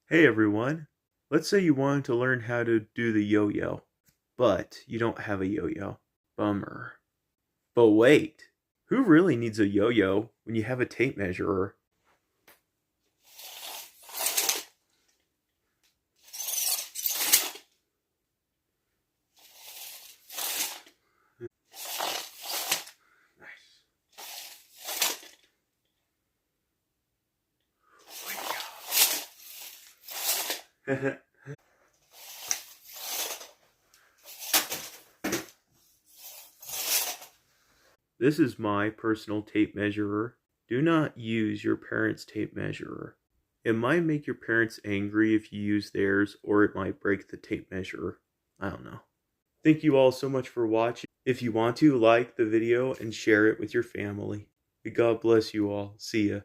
Hey everyone, let's say you wanted to learn how to do the yo-yo, but you don't have a yo-yo. Bummer. But wait, who really needs a yo-yo when you have a tape measure? Nice. This is my personal tape measurer. Do not use your parents' tape measurer. It might make your parents angry if you use theirs, or it might break the tape measure. I don't know. Thank you all so much for watching. If you want to, like the video and share it with your family. God bless you all. See ya.